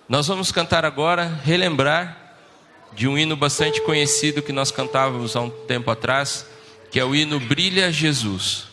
Nós vamos cantar agora, relembrar de um hino bastante conhecido que nós cantávamos há um tempo atrás, que é o hino Brilha Jesus.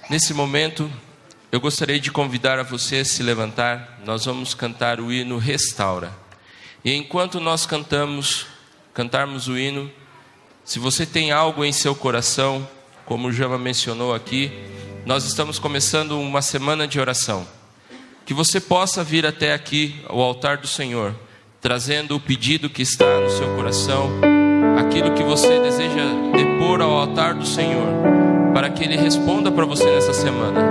Nesse momento, eu gostaria de convidar a você a se levantar. Nós vamos cantar o hino Restaura. E enquanto nós cantarmos o hino, se você tem algo em seu coração, como o Jama mencionou aqui, nós estamos começando uma semana de oração. Que você possa vir até aqui, ao altar do Senhor, trazendo o pedido que está no seu coração, aquilo que você deseja depor ao altar do Senhor, para que Ele responda para você nessa semana.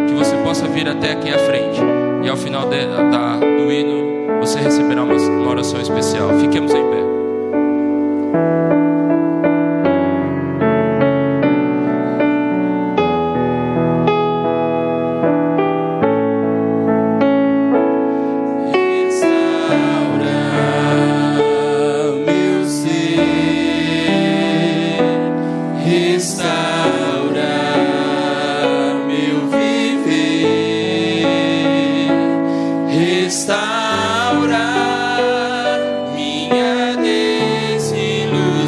Que você possa vir até aqui à frente, e ao final do hino, você receberá uma oração especial. Fiquemos em pé. Restaura minha desilusão.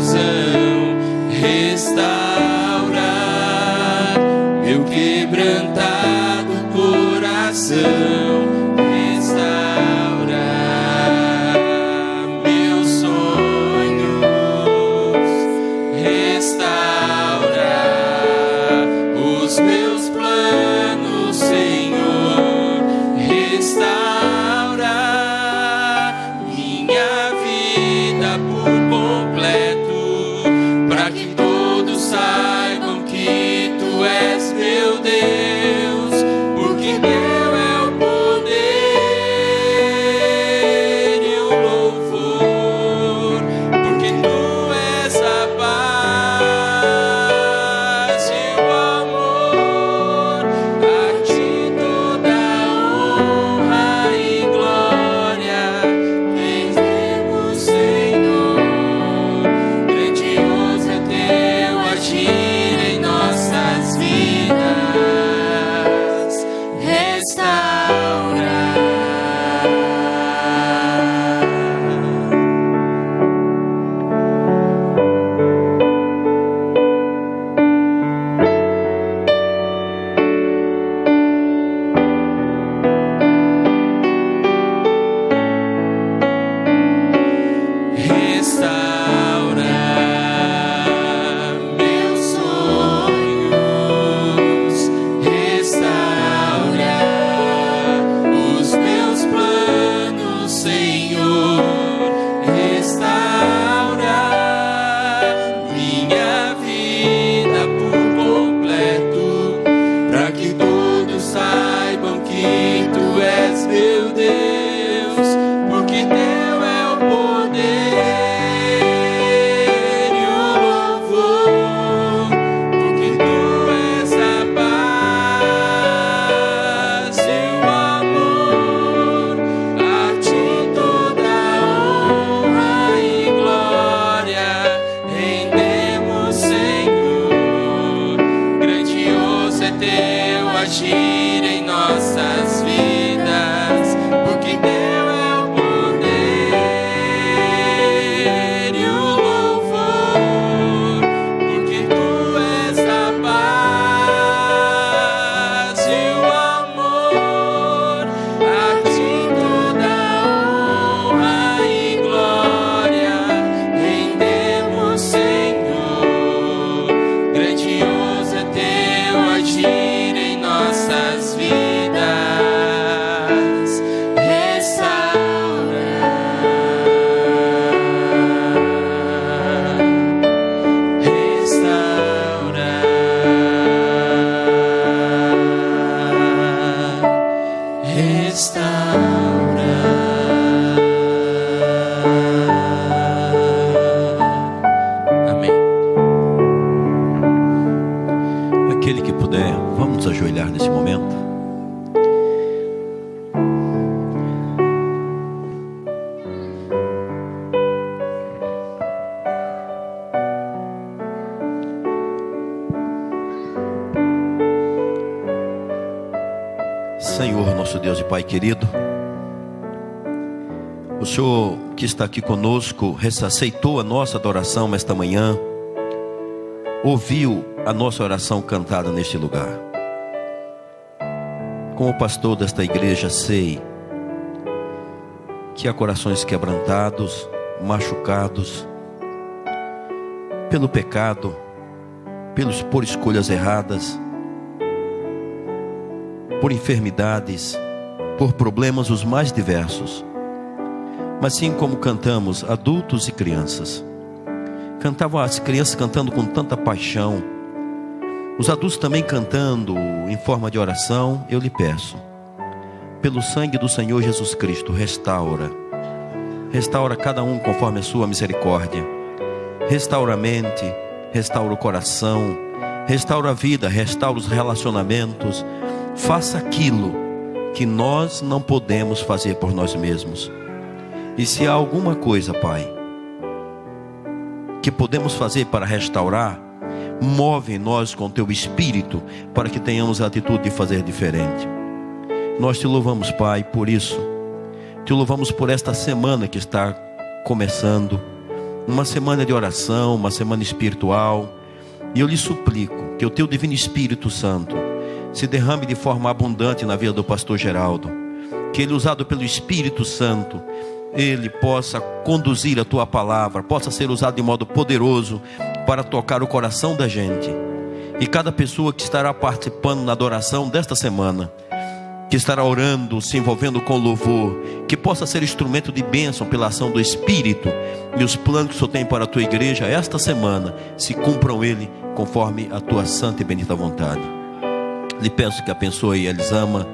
Amém. Aquele que puder, vamos nos ajoelhar nesse momento. Senhor, nosso Deus e Pai querido, o Senhor que está aqui conosco aceitou a nossa adoração esta manhã, ouviu a nossa oração cantada neste lugar. Como pastor desta igreja, sei que há corações quebrantados, machucados pelo pecado, por escolhas erradas, por enfermidades, por problemas os mais diversos. Mas assim como cantamos, adultos e crianças, cantavam as crianças cantando com tanta paixão, os adultos também cantando em forma de oração, eu lhe peço, pelo sangue do Senhor Jesus Cristo, restaura cada um conforme a sua misericórdia, restaura a mente, restaura o coração, restaura a vida, restaura os relacionamentos. Faça aquilo que nós não podemos fazer por nós mesmos. E se há alguma coisa, Pai, que podemos fazer para restaurar, move em nós com Teu Espírito, para que tenhamos a atitude de fazer diferente. Nós Te louvamos, Pai, por isso. Te louvamos por esta semana que está começando, uma semana de oração, uma semana espiritual. E eu lhe suplico que o Teu Divino Espírito Santo se derrame de forma abundante na vida do pastor Geraldo, que ele, usado pelo Espírito Santo, ele possa conduzir a Tua palavra, possa ser usado de modo poderoso para tocar o coração da gente. E cada pessoa que estará participando na adoração desta semana, que estará orando, se envolvendo com louvor, que possa ser instrumento de bênção pela ação do Espírito, e os planos que o Senhor tem para a Tua igreja esta semana se cumpram ele conforme a Tua santa e bendita vontade. Lhe peço que abençoe a Elisama,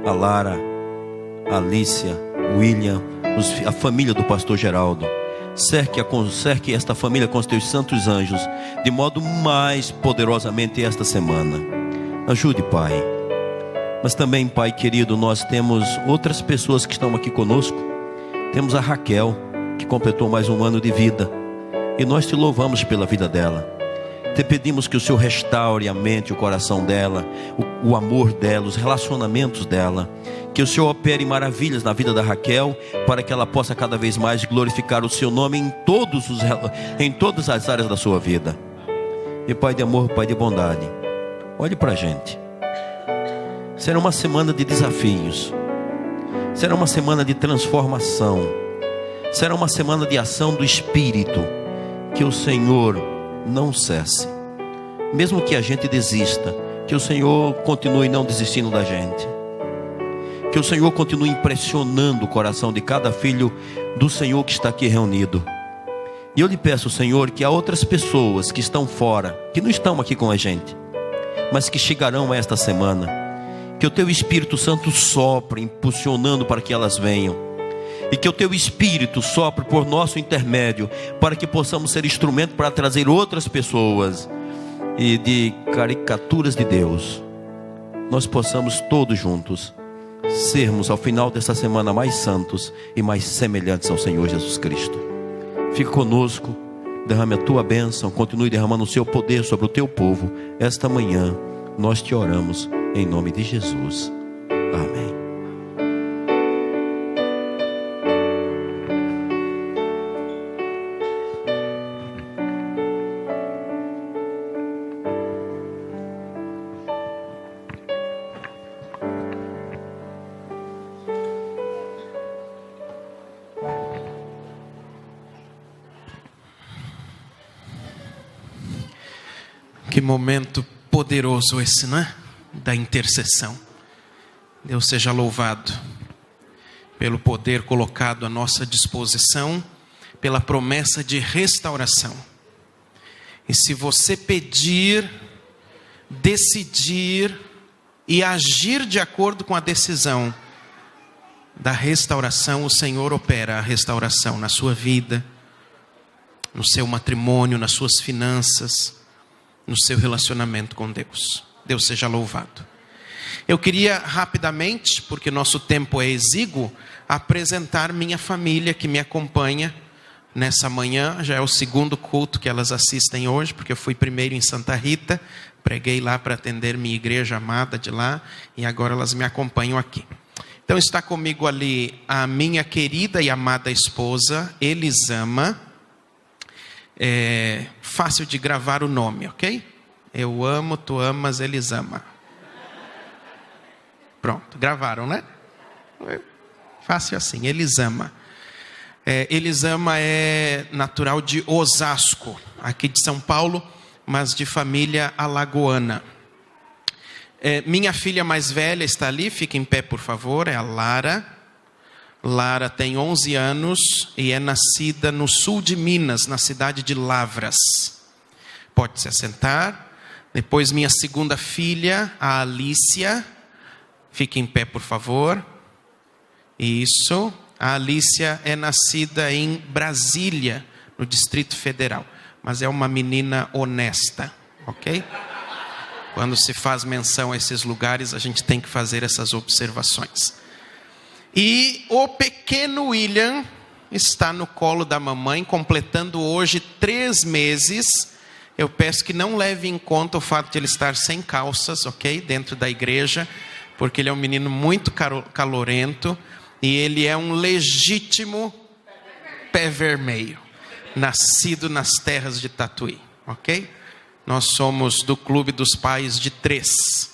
a Lara, a Alícia, o William, a família do pastor Geraldo. Cerque esta família com os Teus santos anjos, de modo mais poderosamente esta semana. Ajude, Pai. Mas também, Pai querido, nós temos outras pessoas que estão aqui conosco. Temos a Raquel, que completou mais um ano de vida, e nós Te louvamos pela vida dela. Te pedimos que o Senhor restaure a mente, o coração dela, o amor dela, os relacionamentos dela. Que o Senhor opere maravilhas na vida da Raquel, para que ela possa cada vez mais glorificar o Seu nome em todas as áreas da sua vida. E Pai de amor, Pai de bondade, olhe para a gente. Será uma semana de desafios, será uma semana de transformação, será uma semana de ação do Espírito. Que o Senhor não cesse, mesmo que a gente desista, que o Senhor continue não desistindo da gente, que o Senhor continue impressionando o coração de cada filho do Senhor que está aqui reunido. E eu lhe peço, Senhor, que há outras pessoas que estão fora, que não estão aqui com a gente, mas que chegarão esta semana, que o Teu Espírito Santo sopre, impulsionando para que elas venham, e que o Teu Espírito sopre por nosso intermédio, para que possamos ser instrumento para trazer outras pessoas, e de caricaturas de Deus, nós possamos todos juntos sermos ao final dessa semana mais santos e mais semelhantes ao Senhor Jesus Cristo. Fica conosco, derrame a Tua bênção, continue derramando o Seu poder sobre o Teu povo. Esta manhã nós Te oramos em nome de Jesus. Amém. Que momento poderoso esse, não é? Da intercessão. Deus seja louvado pelo poder colocado à nossa disposição, pela promessa de restauração. E se você pedir, decidir e agir de acordo com a decisão, da restauração, o Senhor opera a restauração na sua vida, no seu matrimônio, nas suas finanças, no seu relacionamento com Deus. Deus seja louvado. Eu queria rapidamente, porque nosso tempo é exíguo, apresentar minha família que me acompanha nessa manhã. Já é o segundo culto que elas assistem hoje, porque eu fui primeiro em Santa Rita, preguei lá para atender minha igreja amada de lá, e agora elas me acompanham aqui. Então está comigo ali a minha querida e amada esposa, Elisama. É fácil de gravar o nome, ok? Eu amo, tu amas, Elisama. Pronto, gravaram, né? Fácil assim, Elisama. Elisama é natural de Osasco, aqui de São Paulo, mas de família alagoana. Minha filha mais velha está ali, fica em pé por favor, é a Lara. Lara tem 11 anos e é nascida no sul de Minas, na cidade de Lavras. Pode se assentar. Depois minha segunda filha, a Alícia, fica em pé por favor. Isso, a Alícia é nascida em Brasília, no Distrito Federal, mas é uma menina honesta, ok? Quando se faz menção a esses lugares, a gente tem que fazer essas observações. E o pequeno William está no colo da mamãe, completando hoje 3 meses. Eu peço que não leve em conta o fato de ele estar sem calças, ok? Dentro da igreja, porque ele é um menino muito calorento e ele é um legítimo pé vermelho, nascido nas terras de Tatuí, ok? Nós somos do clube dos pais de 3.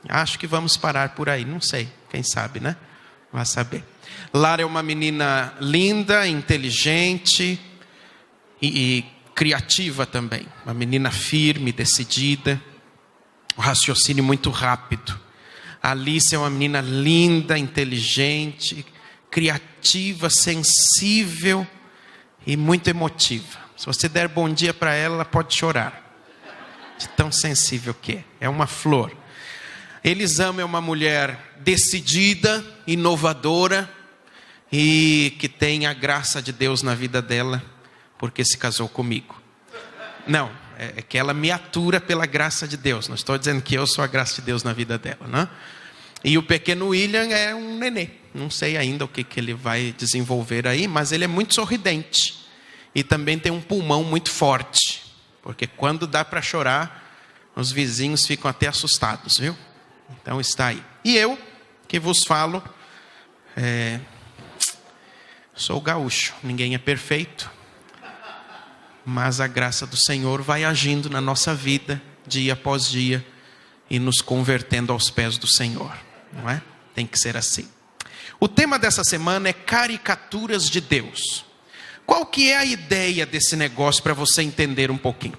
Acho que vamos parar por aí, não sei, quem sabe, né? Vai saber. Lara é uma menina linda, inteligente e criativa também. Uma menina firme, decidida, um raciocínio muito rápido. A Alice é uma menina linda, inteligente, criativa, sensível e muito emotiva. Se você der bom dia para ela, ela pode chorar. De tão sensível que é. É uma flor. Elisama é uma mulher decidida, inovadora e que tem a graça de Deus na vida dela, porque se casou comigo. Não, é que ela me atura pela graça de Deus. Não estou dizendo que eu sou a graça de Deus na vida dela, né? E o pequeno William é um nenê. Não sei ainda o que ele vai desenvolver aí, mas ele é muito sorridente. E também tem um pulmão muito forte. Porque quando dá para chorar, os vizinhos ficam até assustados, viu? Então está aí. E eu, que vos falo, sou gaúcho. Ninguém é perfeito. Mas a graça do Senhor vai agindo na nossa vida, dia após dia, e nos convertendo aos pés do Senhor. Não é? Tem que ser assim. O tema dessa semana é caricaturas de Deus. Qual que é a ideia desse negócio para você entender um pouquinho?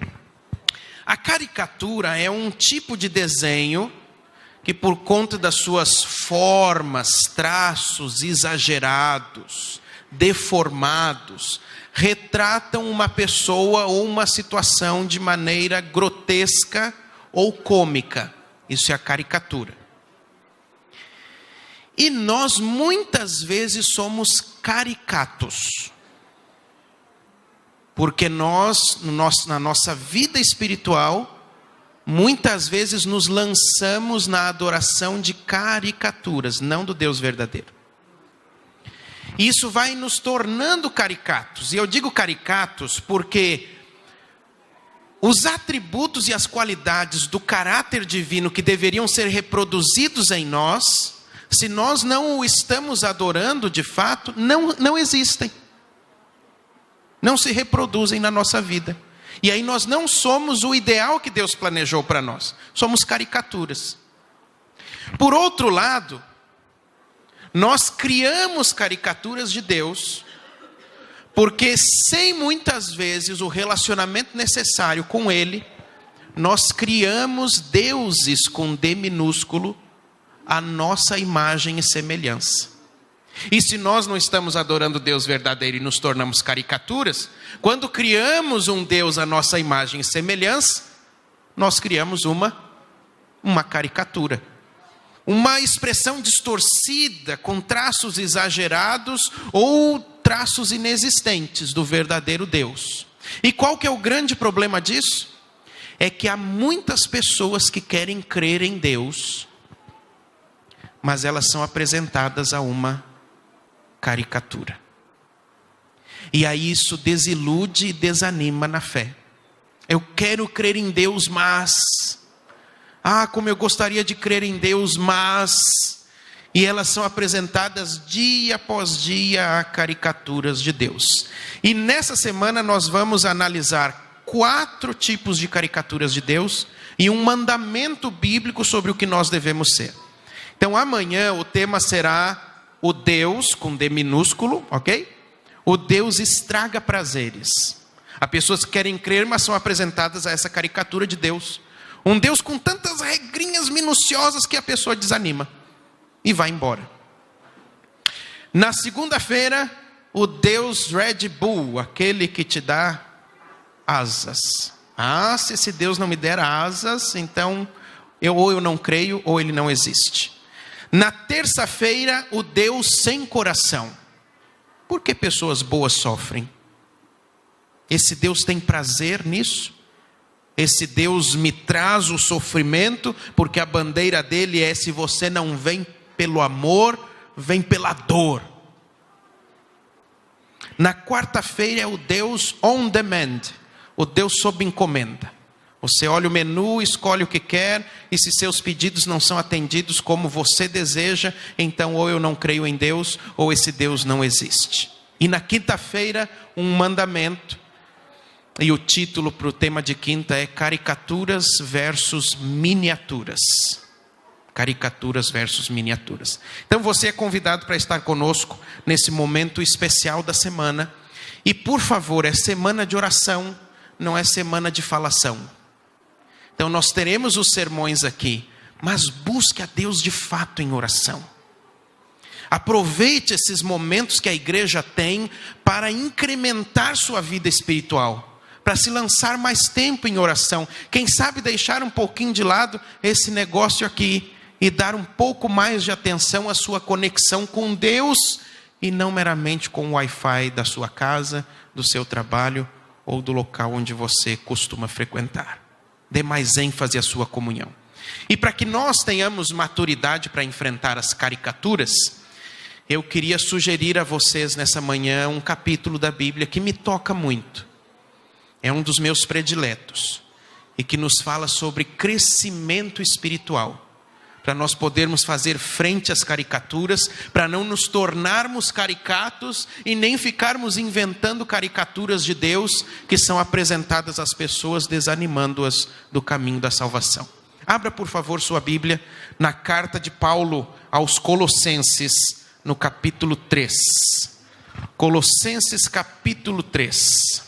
A caricatura é um tipo de desenho que, por conta das suas formas, traços exagerados, deformados, retratam uma pessoa ou uma situação de maneira grotesca ou cômica. Isso é a caricatura. E nós muitas vezes somos caricatos. Porque nós, na nossa vida espiritual, muitas vezes nos lançamos na adoração de caricaturas, não do Deus verdadeiro. Isso vai nos tornando caricatos. E eu digo caricatos porque os atributos e as qualidades do caráter divino que deveriam ser reproduzidos em nós, se nós não o estamos adorando de fato, não existem. Não se reproduzem na nossa vida. E aí nós não somos o ideal que Deus planejou para nós. Somos caricaturas. Por outro lado, nós criamos caricaturas de Deus, porque sem muitas vezes o relacionamento necessário com Ele, nós criamos deuses com D minúsculo, a nossa imagem e semelhança. E se nós não estamos adorando Deus verdadeiro e nos tornamos caricaturas, quando criamos um Deus à nossa imagem e semelhança, nós criamos uma caricatura. uma expressão distorcida, com traços exagerados ou traços inexistentes do verdadeiro Deus. E qual que é o grande problema disso? É que há muitas pessoas que querem crer em Deus, mas elas são apresentadas a uma caricatura. E aí isso desilude e desanima na fé. Eu quero crer em Deus, mas... como eu gostaria de crer em Deus, mas... E elas são apresentadas dia após dia a caricaturas de Deus. E nessa semana nós vamos analisar 4 tipos de caricaturas de Deus e um mandamento bíblico sobre o que nós devemos ser. Então amanhã o tema será o Deus, com D minúsculo, ok? O Deus estraga prazeres. Há pessoas que querem crer, mas são apresentadas a essa caricatura de Deus. Um Deus com tantas regrinhas minuciosas que a pessoa desanima e vai embora. Na segunda-feira, o Deus Red Bull, aquele que te dá asas. Se esse Deus não me der asas, então ou eu não creio ou ele não existe. Na terça-feira, o Deus sem coração. Por que pessoas boas sofrem? Esse Deus tem prazer nisso? Esse Deus me traz o sofrimento, porque a bandeira dele é: se você não vem pelo amor, vem pela dor. Na quarta-feira é o Deus on demand, o Deus sob encomenda. Você olha o menu, escolhe o que quer, e se seus pedidos não são atendidos como você deseja, então ou eu não creio em Deus, ou esse Deus não existe. E na quinta-feira, um mandamento. E o título para o tema de quinta é Caricaturas versus Miniaturas. Caricaturas versus miniaturas. Então você é convidado para estar conosco nesse momento especial da semana. E por favor, é semana de oração, não é semana de falação. Então nós teremos os sermões aqui, mas busque a Deus de fato em oração. Aproveite esses momentos que a igreja tem para incrementar sua vida espiritual, para se lançar mais tempo em oração. Quem sabe deixar um pouquinho de lado esse negócio aqui e dar um pouco mais de atenção à sua conexão com Deus e não meramente com o Wi-Fi da sua casa, do seu trabalho ou do local onde você costuma frequentar. Dê mais ênfase à sua comunhão. E para que nós tenhamos maturidade para enfrentar as caricaturas, eu queria sugerir a vocês nessa manhã um capítulo da Bíblia que me toca muito. É um dos meus prediletos. E que nos fala sobre crescimento espiritual. Para nós podermos fazer frente às caricaturas, para não nos tornarmos caricatos e nem ficarmos inventando caricaturas de Deus que são apresentadas às pessoas, desanimando-as do caminho da salvação. Abra por favor sua Bíblia na carta de Paulo aos Colossenses, no capítulo 3. Colossenses capítulo 3.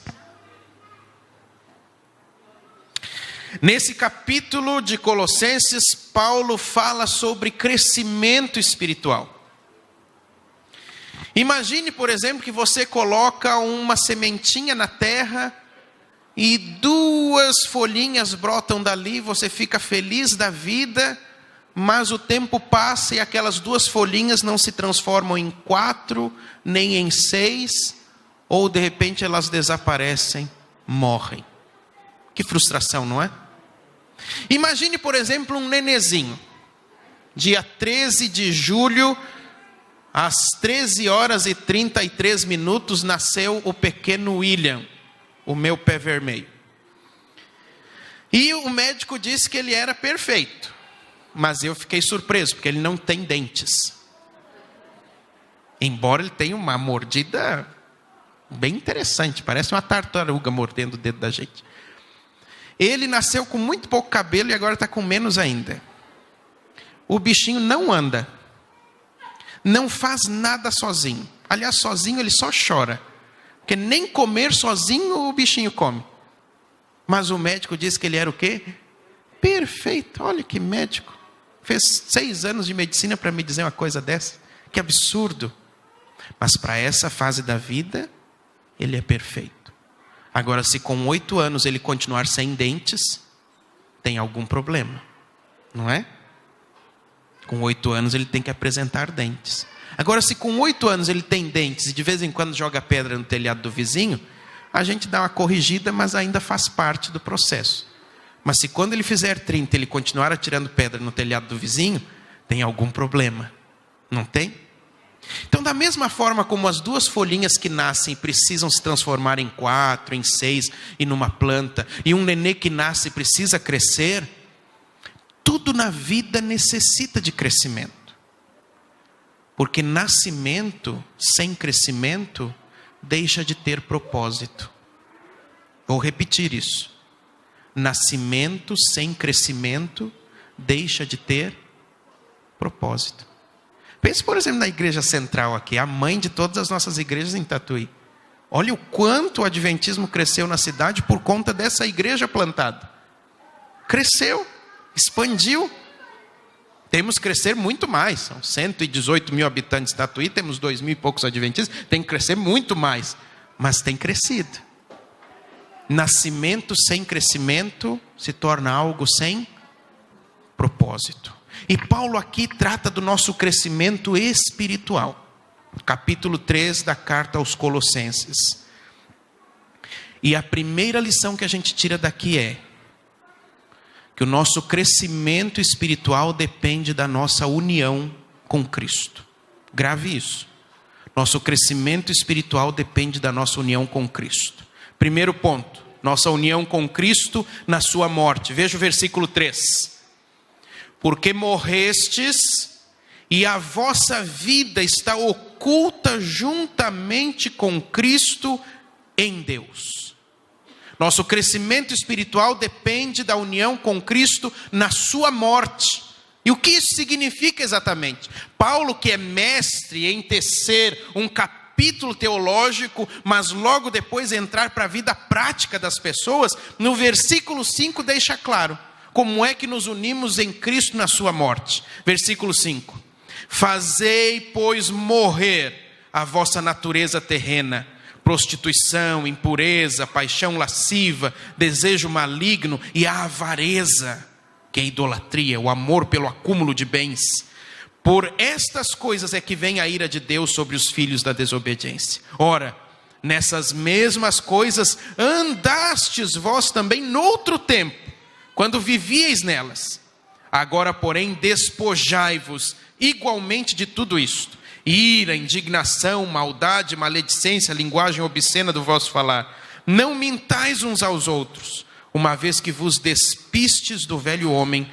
Nesse capítulo de Colossenses, Paulo fala sobre crescimento espiritual. Imagine, por exemplo, que você coloca uma sementinha na terra e 2 folhinhas brotam dali, você fica feliz da vida, mas o tempo passa e aquelas 2 folhinhas não se transformam em 4, nem em 6, ou de repente elas desaparecem, morrem. Que frustração, não é? Imagine, por exemplo, um nenezinho. Dia 13 de julho, às 13h33, nasceu o pequeno William, o meu pé vermelho. E o médico disse que ele era perfeito. Mas eu fiquei surpreso, porque ele não tem dentes. Embora ele tenha uma mordida bem interessante, parece uma tartaruga mordendo o dedo da gente. Ele nasceu com muito pouco cabelo e agora está com menos ainda. O bichinho não anda. Não faz nada sozinho. Aliás, sozinho ele só chora. Porque nem comer sozinho o bichinho come. Mas o médico disse que ele era o quê? Perfeito. Olha que médico. Fez 6 anos de medicina para me dizer uma coisa dessa. Que absurdo. Mas para essa fase da vida, ele é perfeito. Agora, se com 8 anos ele continuar sem dentes, tem algum problema, não é? Com 8 anos ele tem que apresentar dentes. Agora, se com 8 anos ele tem dentes e de vez em quando joga pedra no telhado do vizinho, a gente dá uma corrigida, mas ainda faz parte do processo. Mas se quando ele fizer 30 ele continuar atirando pedra no telhado do vizinho, tem algum problema. Não tem? Então, da mesma forma como as 2 folhinhas que nascem precisam se transformar em 4, em 6 e numa planta, e um nenê que nasce precisa crescer, tudo na vida necessita de crescimento. Porque nascimento sem crescimento deixa de ter propósito. Vou repetir isso. Nascimento sem crescimento deixa de ter propósito. Pense, por exemplo, na igreja central aqui, a mãe de todas as nossas igrejas em Tatuí. Olha o quanto o adventismo cresceu na cidade por conta dessa igreja plantada. Cresceu, expandiu. Temos que crescer muito mais. São 118 mil habitantes de Tatuí, temos 2 mil e poucos adventistas. Tem que crescer muito mais. Mas tem crescido. Nascimento sem crescimento se torna algo sem propósito. E Paulo aqui trata do nosso crescimento espiritual. Capítulo 3 da carta aos Colossenses. E a primeira lição que a gente tira daqui é que o nosso crescimento espiritual depende da nossa união com Cristo. Grave isso. Nosso crescimento espiritual depende da nossa união com Cristo. Primeiro ponto, nossa união com Cristo na sua morte. Veja o versículo 3. Porque morrestes e a vossa vida está oculta juntamente com Cristo em Deus. Nosso crescimento espiritual depende da união com Cristo na sua morte. E o que isso significa exatamente? Paulo, que é mestre em tecer um capítulo teológico, mas logo depois entrar para a vida prática das pessoas, no versículo 5 deixa claro como é que nos unimos em Cristo na sua morte. Versículo 5. Fazei, pois, morrer a vossa natureza terrena, prostituição, impureza, paixão lasciva, desejo maligno e a avareza, que é a idolatria, o amor pelo acúmulo de bens. Por estas coisas é que vem a ira de Deus sobre os filhos da desobediência. Ora, nessas mesmas coisas andastes vós também noutro tempo, quando vivieis nelas. Agora, porém, despojai-vos igualmente de tudo isto: ira, indignação, maldade, maledicência, linguagem obscena do vosso falar. Não mintais uns aos outros, uma vez que vos despistes do velho homem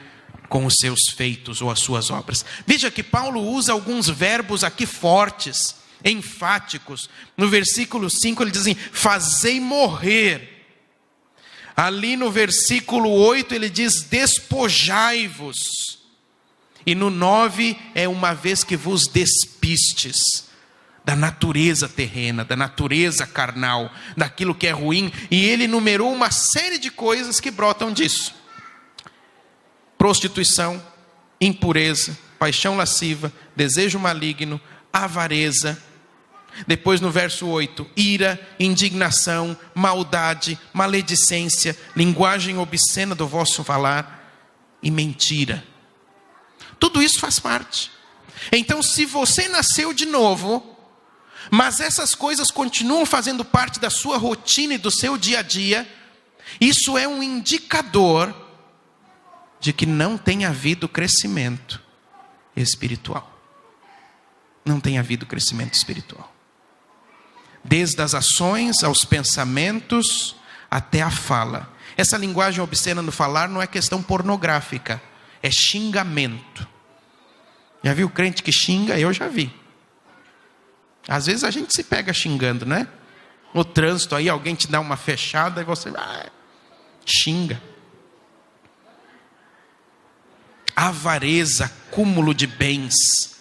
com os seus feitos ou as suas obras. Veja que Paulo usa alguns verbos aqui fortes, enfáticos. No versículo 5 ele diz assim: fazei morrer. Ali no versículo 8 ele diz: despojai-vos. E no 9 é uma vez que vos despistes da natureza terrena, da natureza carnal, daquilo que é ruim. E ele numerou uma série de coisas que brotam disso: prostituição, impureza, paixão lasciva, desejo maligno, avareza. Depois no verso 8, ira, indignação, maldade, maledicência, linguagem obscena do vosso falar e mentira. Tudo isso faz parte. Então, se você nasceu de novo, mas essas coisas continuam fazendo parte da sua rotina e do seu dia a dia, isso é um indicador de que não tem havido crescimento espiritual. Não tem havido crescimento espiritual. Desde as ações, aos pensamentos, até a fala. Essa linguagem obscena no falar não é questão pornográfica, é xingamento. Já viu crente que xinga? Eu já vi. Às vezes a gente se pega xingando, né? No trânsito aí alguém te dá uma fechada e você xinga. Avareza, acúmulo de bens.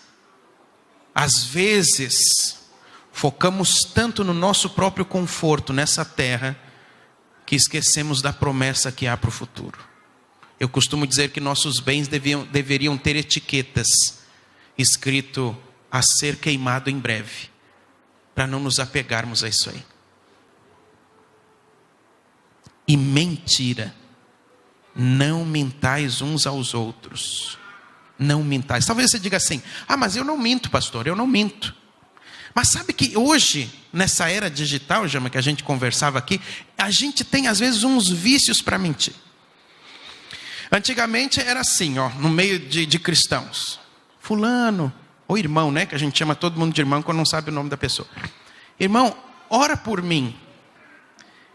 Às vezes focamos tanto no nosso próprio conforto nessa terra, que esquecemos da promessa que há para o futuro. Eu costumo dizer que nossos bens deveriam ter etiquetas, escrito a ser queimado em breve, para não nos apegarmos a isso aí. E mentira: não mintais uns aos outros, Não mintais. Talvez você diga assim: ah, mas eu não minto, pastor, eu não minto. Mas sabe que hoje, nessa era digital, Jama, que a gente conversava aqui, a gente tem às vezes uns vícios para mentir. Antigamente era assim, ó, no meio de cristãos. Fulano, ou irmão, né? Que a gente chama todo mundo de irmão quando não sabe o nome da pessoa. Irmão, ora por mim.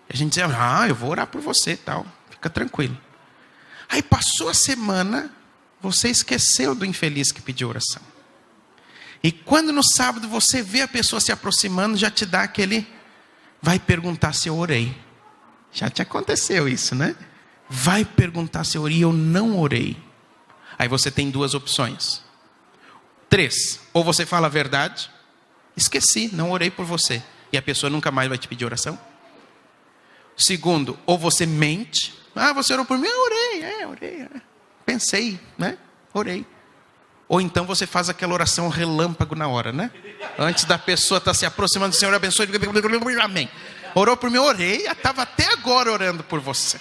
A gente dizia: ah, eu vou orar por você, tal. Fica tranquilo. Aí passou a semana, você esqueceu do infeliz que pediu oração. E quando no sábado você vê a pessoa se aproximando, já te dá aquele... vai perguntar se eu orei. Já te aconteceu isso, né? Vai perguntar se eu orei. Eu não orei. Aí você tem 2 opções. 3. Ou você fala a verdade. Esqueci, não orei por você. E a pessoa nunca mais vai te pedir oração. 2. Ou você mente. Ah, você orou por mim? Eu orei. Pensei, né? Orei. Ou então você faz aquela oração relâmpago na hora, né? Antes da pessoa estar se aproximando, Senhor abençoe. Amém. Orou por mim? Eu orei. Estava até agora orando por você.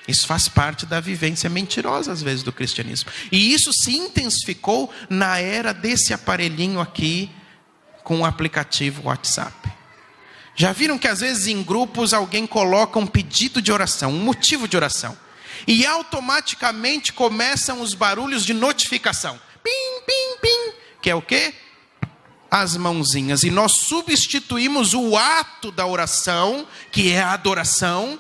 Isso faz parte da vivência mentirosa, às vezes, do cristianismo. E isso se intensificou na era desse aparelhinho aqui, com o aplicativo WhatsApp. Já viram que às vezes em grupos alguém coloca um pedido de oração, um motivo de oração. E automaticamente começam os barulhos de notificação. Pim, pim, pim. Que é o quê? As mãozinhas. E nós substituímos o ato da oração, que é a adoração,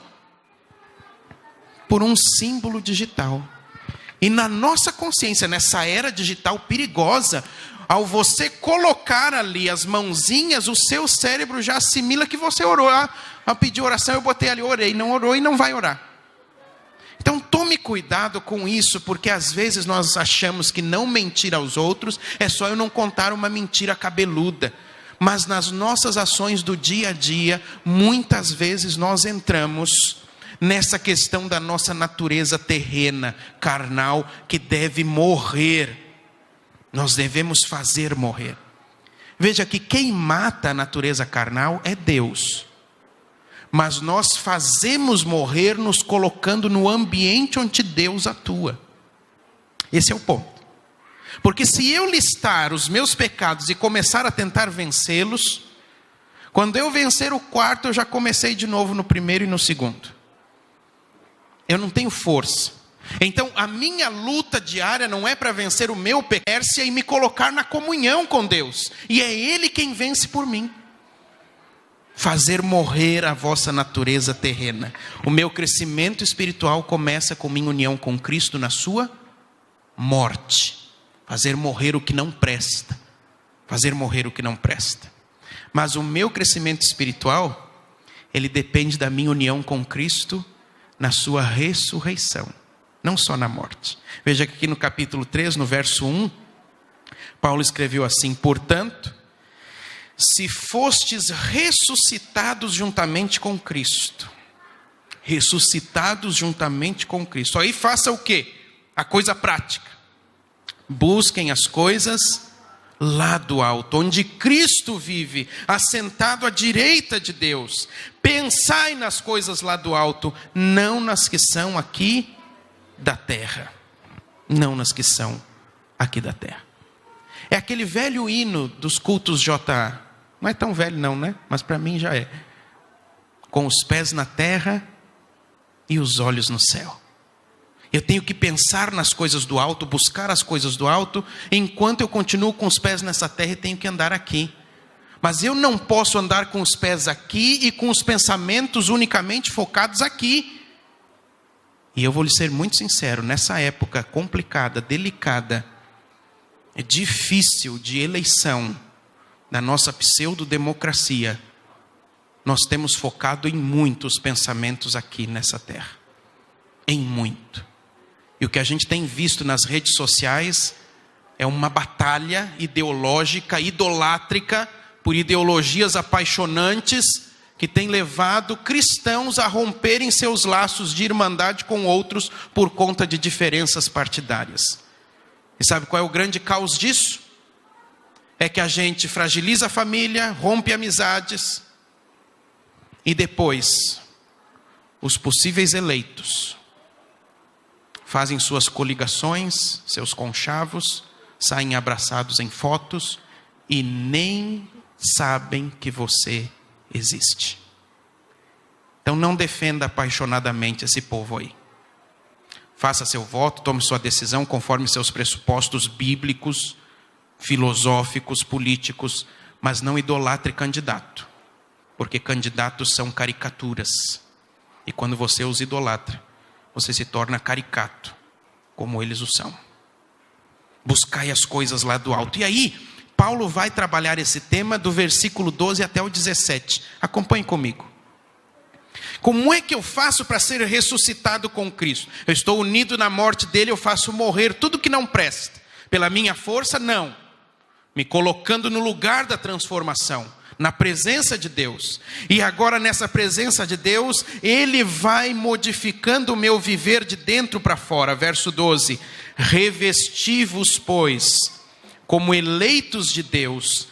por um símbolo digital. E na nossa consciência, nessa era digital perigosa, ao você colocar ali as mãozinhas, o seu cérebro já assimila que você orou. Ao pedir oração, eu botei ali, orei, não orou e não vai orar. Então tome cuidado com isso, porque às vezes nós achamos que não mentir aos outros é só eu não contar uma mentira cabeluda. Mas nas nossas ações do dia a dia, muitas vezes nós entramos nessa questão da nossa natureza terrena, carnal, que deve morrer. Nós devemos fazer morrer. Veja que quem mata a natureza carnal é Deus. Mas nós fazemos morrer nos colocando no ambiente onde Deus atua. Esse é o ponto. Porque se eu listar os meus pecados e começar a tentar vencê-los, quando eu vencer o 4, eu já comecei de novo no 1º e no 2º. Eu não tenho força. Então a minha luta diária não é para vencer o meu pecado e me colocar na comunhão com Deus. E é Ele quem vence por mim. Fazer morrer a vossa natureza terrena. O meu crescimento espiritual começa com minha união com Cristo na sua morte. Fazer morrer o que não presta. Fazer morrer o que não presta. Mas o meu crescimento espiritual, ele depende da minha união com Cristo na sua ressurreição. Não só na morte. Veja que aqui no capítulo 3, no verso 1, Paulo escreveu assim: portanto, se fostes ressuscitados juntamente com Cristo. Ressuscitados juntamente com Cristo. Aí faça o quê? A coisa prática. Busquem as coisas lá do alto, onde Cristo vive, assentado à direita de Deus. Pensai nas coisas lá do alto, não nas que são aqui da terra. Não nas que são aqui da terra. É aquele velho hino dos cultos JA. Não é tão velho não, né? Mas para mim já é. Com os pés na terra e os olhos no céu. Eu tenho que pensar nas coisas do alto, buscar as coisas do alto, enquanto eu continuo com os pés nessa terra e tenho que andar aqui. Mas eu não posso andar com os pés aqui e com os pensamentos unicamente focados aqui. E eu vou lhe ser muito sincero, nessa época complicada, delicada, difícil de eleição da nossa pseudo-democracia, nós temos focado em muitos pensamentos aqui nessa terra. Em muito. E o que a gente tem visto nas redes sociais é uma batalha ideológica, idolátrica, por ideologias apaixonantes, que tem levado cristãos a romperem seus laços de irmandade com outros por conta de diferenças partidárias. E sabe qual é o grande caos disso? É que a gente fragiliza a família, rompe amizades, e depois, os possíveis eleitos fazem suas coligações, seus conchavos, saem abraçados em fotos e nem sabem que você existe. Então não defenda apaixonadamente esse povo aí. Faça seu voto, tome sua decisão conforme seus pressupostos bíblicos, filosóficos, políticos, mas não idolatre candidato, porque candidatos são caricaturas. E quando você os idolatra, você se torna caricato, como eles o são. Buscai as coisas lá do alto. E aí, Paulo vai trabalhar esse tema do versículo 12 até o 17. Acompanhe comigo. Como é que eu faço para ser ressuscitado com Cristo? Eu estou unido na morte dele, eu faço morrer tudo que não presta. Pela minha força, não. Me colocando no lugar da transformação, na presença de Deus. E agora nessa presença de Deus, Ele vai modificando o meu viver de dentro para fora. Verso 12. Revesti-vos, pois, como eleitos de Deus,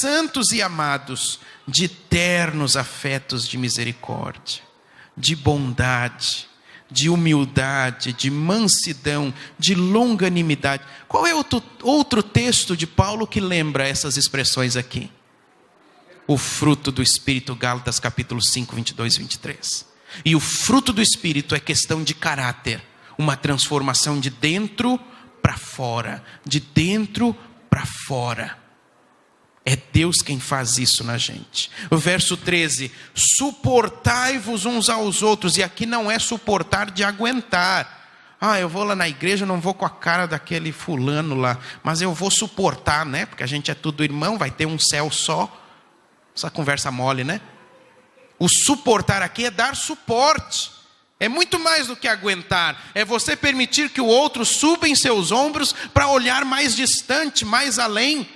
santos e amados, de ternos afetos de misericórdia, de bondade, de humildade, de mansidão, de longanimidade. Qual é outro texto de Paulo que lembra essas expressões aqui? O fruto do Espírito, Gálatas capítulo 5, 22 e 23. E o fruto do Espírito é questão de caráter, uma transformação de dentro para fora, de dentro para fora. É Deus quem faz isso na gente. O verso 13, suportai-vos uns aos outros. E aqui não é suportar de aguentar. Eu vou lá na igreja, não vou com a cara daquele fulano lá, mas eu vou suportar, né? Porque a gente é tudo irmão, vai ter um céu só. Essa conversa mole, né? O suportar aqui é dar suporte. É muito mais do que aguentar. É você permitir que o outro suba em seus ombros para olhar mais distante, mais além.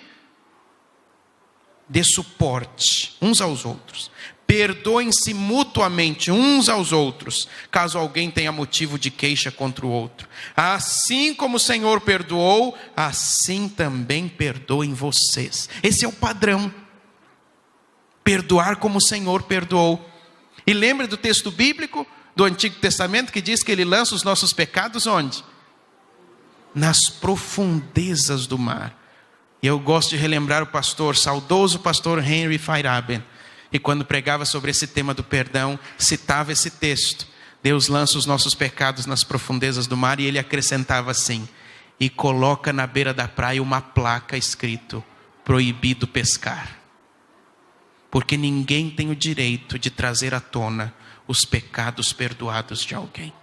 Dê suporte uns aos outros. Perdoem-se mutuamente uns aos outros, caso alguém tenha motivo de queixa contra o outro. Assim como o Senhor perdoou, assim também perdoem vocês. Esse é o padrão. Perdoar como o Senhor perdoou. E lembre do texto bíblico do Antigo Testamento que diz que Ele lança os nossos pecados onde? Nas profundezas do mar. E eu gosto de relembrar o saudoso pastor Henry Feyerabend. E quando pregava sobre esse tema do perdão, citava esse texto. Deus lança os nossos pecados nas profundezas do mar, e ele acrescentava assim: e coloca na beira da praia uma placa escrito: proibido pescar. Porque ninguém tem o direito de trazer à tona os pecados perdoados de alguém.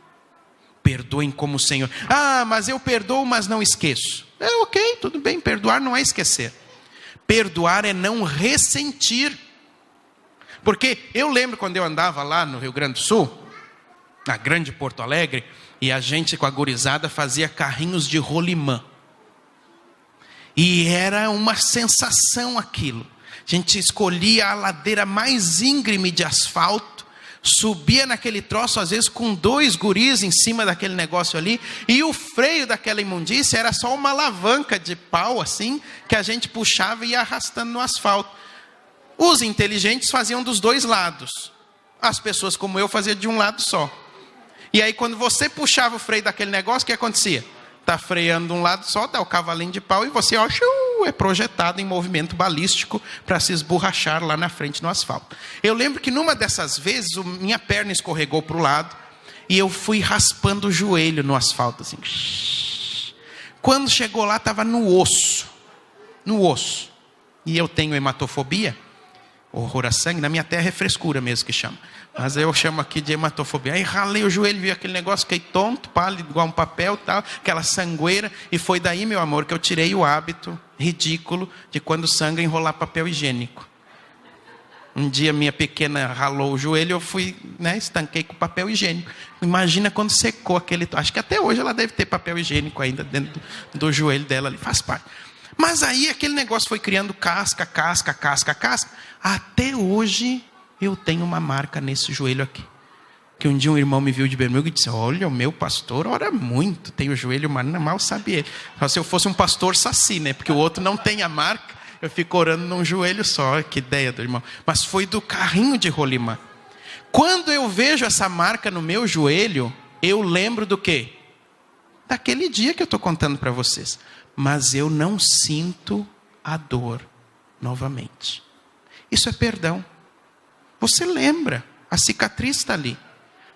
Perdoem como o Senhor. Mas eu perdoo, mas não esqueço. Ok, tudo bem, perdoar não é esquecer. Perdoar é não ressentir. Porque eu lembro quando eu andava lá no Rio Grande do Sul, na grande Porto Alegre, e a gente com a gurizada fazia carrinhos de rolimã. E era uma sensação aquilo. A gente escolhia a ladeira mais íngreme de asfalto, subia naquele troço, às vezes com 2 guris em cima daquele negócio ali, e o freio daquela imundícia era só uma alavanca de pau assim, que a gente puxava e ia arrastando no asfalto. Os inteligentes faziam dos 2 lados, as pessoas como eu faziam de um lado só. E aí quando você puxava o freio daquele negócio, o que acontecia? Está freando de um lado só, dá o cavalinho de pau, e você é projetado em movimento balístico para se esborrachar lá na frente no asfalto. Eu lembro que numa dessas vezes, minha perna escorregou para o lado, e eu fui raspando o joelho no asfalto, assim. Quando chegou lá, estava no osso. E eu tenho hematofobia, horror a sangue. Na minha terra é frescura mesmo que chama, mas eu chamo aqui de hematofobia. Aí ralei o joelho, vi aquele negócio, fiquei tonto, pálido, igual um papel, tal, aquela sangueira. E foi daí, meu amor, que eu tirei o hábito ridículo de quando sangra enrolar papel higiênico. Um dia minha pequena ralou o joelho, eu fui, estanquei com papel higiênico. Imagina quando secou aquele... Acho que até hoje ela deve ter papel higiênico ainda dentro do joelho dela ali, faz parte. Mas aí aquele negócio foi criando casca. Até hoje eu tenho uma marca nesse joelho aqui. Que um dia um irmão me viu de bermuda e disse: olha, o meu pastor ora muito, tem o joelho, mas mal sabe ele. Só se eu fosse um pastor saci, porque o outro não tem a marca, eu fico orando num joelho só. Que ideia do irmão. Mas foi do carrinho de rolimã. Quando eu vejo essa marca no meu joelho, eu lembro do quê? daquele dia que eu estou contando para vocês. Mas eu não sinto a dor novamente. Isso é perdão. Você lembra, a cicatriz está ali.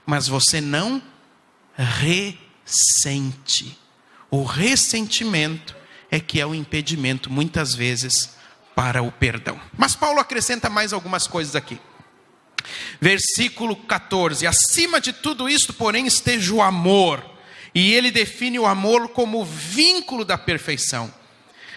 Mas você não ressente. O ressentimento é que é o impedimento, muitas vezes, para o perdão. Mas Paulo acrescenta mais algumas coisas aqui. Versículo 14. Acima de tudo isto, porém, esteja o amor. E ele define o amor como o vínculo da perfeição.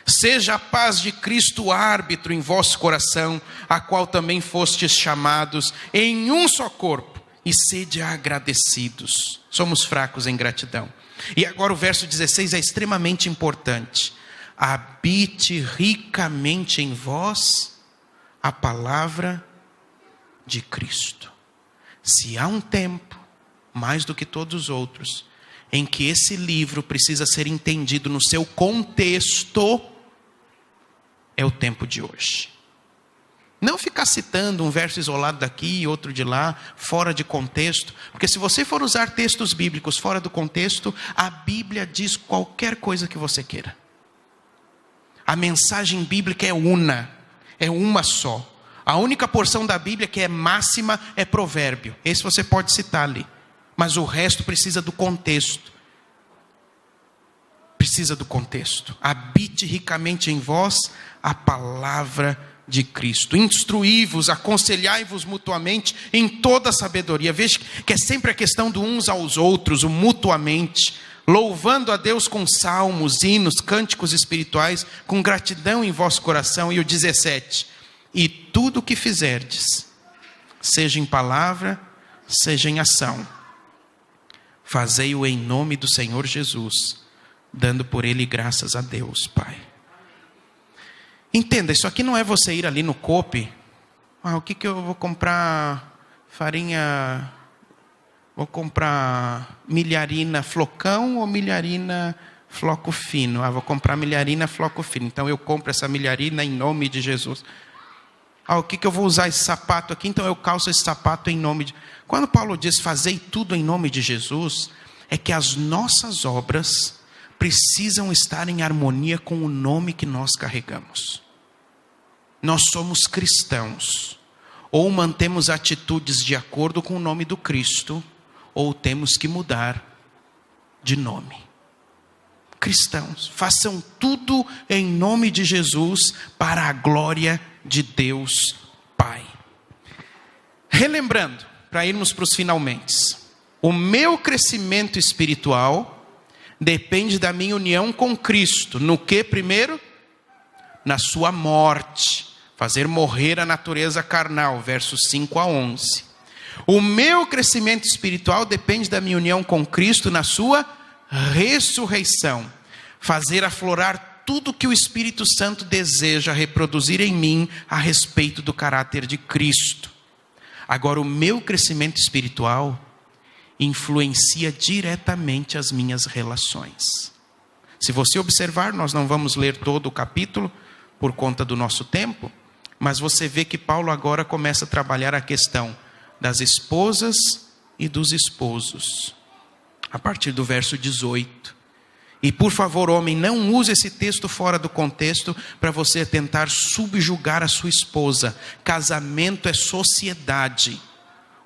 Seja a paz de Cristo árbitro em vosso coração, a qual também fostes chamados em um só corpo, e sede agradecidos. Somos fracos em gratidão. E agora o verso 16 é extremamente importante. Habite ricamente em vós a palavra de Cristo. Se há um tempo, mais do que todos os outros, em que esse livro precisa ser entendido no seu contexto, é o tempo de hoje. Não ficar citando um verso isolado daqui e outro de lá, fora de contexto, porque se você for usar textos bíblicos fora do contexto, a Bíblia diz qualquer coisa que você queira. A mensagem bíblica é uma só. A única porção da Bíblia que é máxima é provérbio. Esse você pode citar ali. Mas o resto precisa do contexto. Precisa do contexto. Habite ricamente em vós a palavra de Cristo. Instruí-vos, aconselhai-vos mutuamente em toda a sabedoria. Veja que é sempre a questão do uns aos outros, o mutuamente. Louvando a Deus com salmos, hinos, cânticos espirituais, com gratidão em vosso coração. E o 17. E tudo o que fizerdes, seja em palavra, seja em ação, fazei-o em nome do Senhor Jesus, dando por ele graças a Deus, Pai. Entenda, isso aqui não é você ir ali no Coop. O que eu vou comprar? Farinha, vou comprar milharina flocão ou milharina floco fino? Vou comprar milharina floco fino. Então eu compro essa milharina em nome de Jesus. O que eu vou usar esse sapato aqui? Então eu calço esse sapato em nome de... Quando Paulo diz fazei tudo em nome de Jesus, é que as nossas obras precisam estar em harmonia com o nome que nós carregamos. Nós somos cristãos. Ou mantemos atitudes de acordo com o nome do Cristo, ou temos que mudar de nome. Cristãos, façam tudo em nome de Jesus para a glória de Deus Pai. Relembrando, para irmos para os finalmente, o meu crescimento espiritual depende da minha união com Cristo. No que primeiro? Na sua morte, fazer morrer a natureza carnal, versos 5 a 11. O meu crescimento espiritual depende da minha união com Cristo na sua ressurreição, fazer aflorar tudo que o Espírito Santo deseja reproduzir em mim a respeito do caráter de Cristo. Agora, o meu crescimento espiritual influencia diretamente as minhas relações. Se você observar, nós não vamos ler todo o capítulo por conta do nosso tempo, mas você vê que Paulo agora começa a trabalhar a questão das esposas e dos esposos, a partir do verso 18. E por favor, homem, não use esse texto fora do contexto para você tentar subjugar a sua esposa. Casamento é sociedade.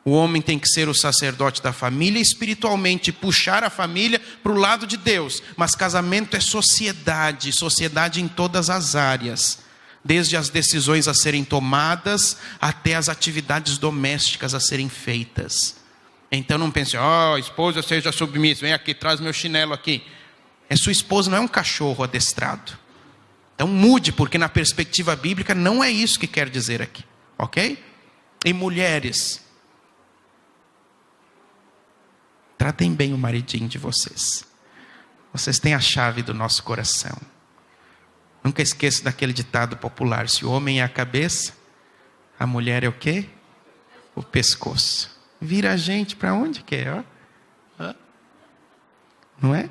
O homem tem que ser o sacerdote da família, espiritualmente puxar a família para o lado de Deus. Mas casamento é sociedade, sociedade em todas as áreas. Desde as decisões a serem tomadas, até as atividades domésticas a serem feitas. Então não pense, esposa seja submissa, vem aqui, traz meu chinelo aqui. Sua esposa não é um cachorro adestrado. Então mude, porque na perspectiva bíblica não é isso que quer dizer aqui. Ok? E mulheres, tratem bem o maridinho de vocês. Vocês têm a chave do nosso coração. Nunca esqueça daquele ditado popular: se o homem é a cabeça, a mulher é o quê? O pescoço. Vira a gente para onde quer, não é?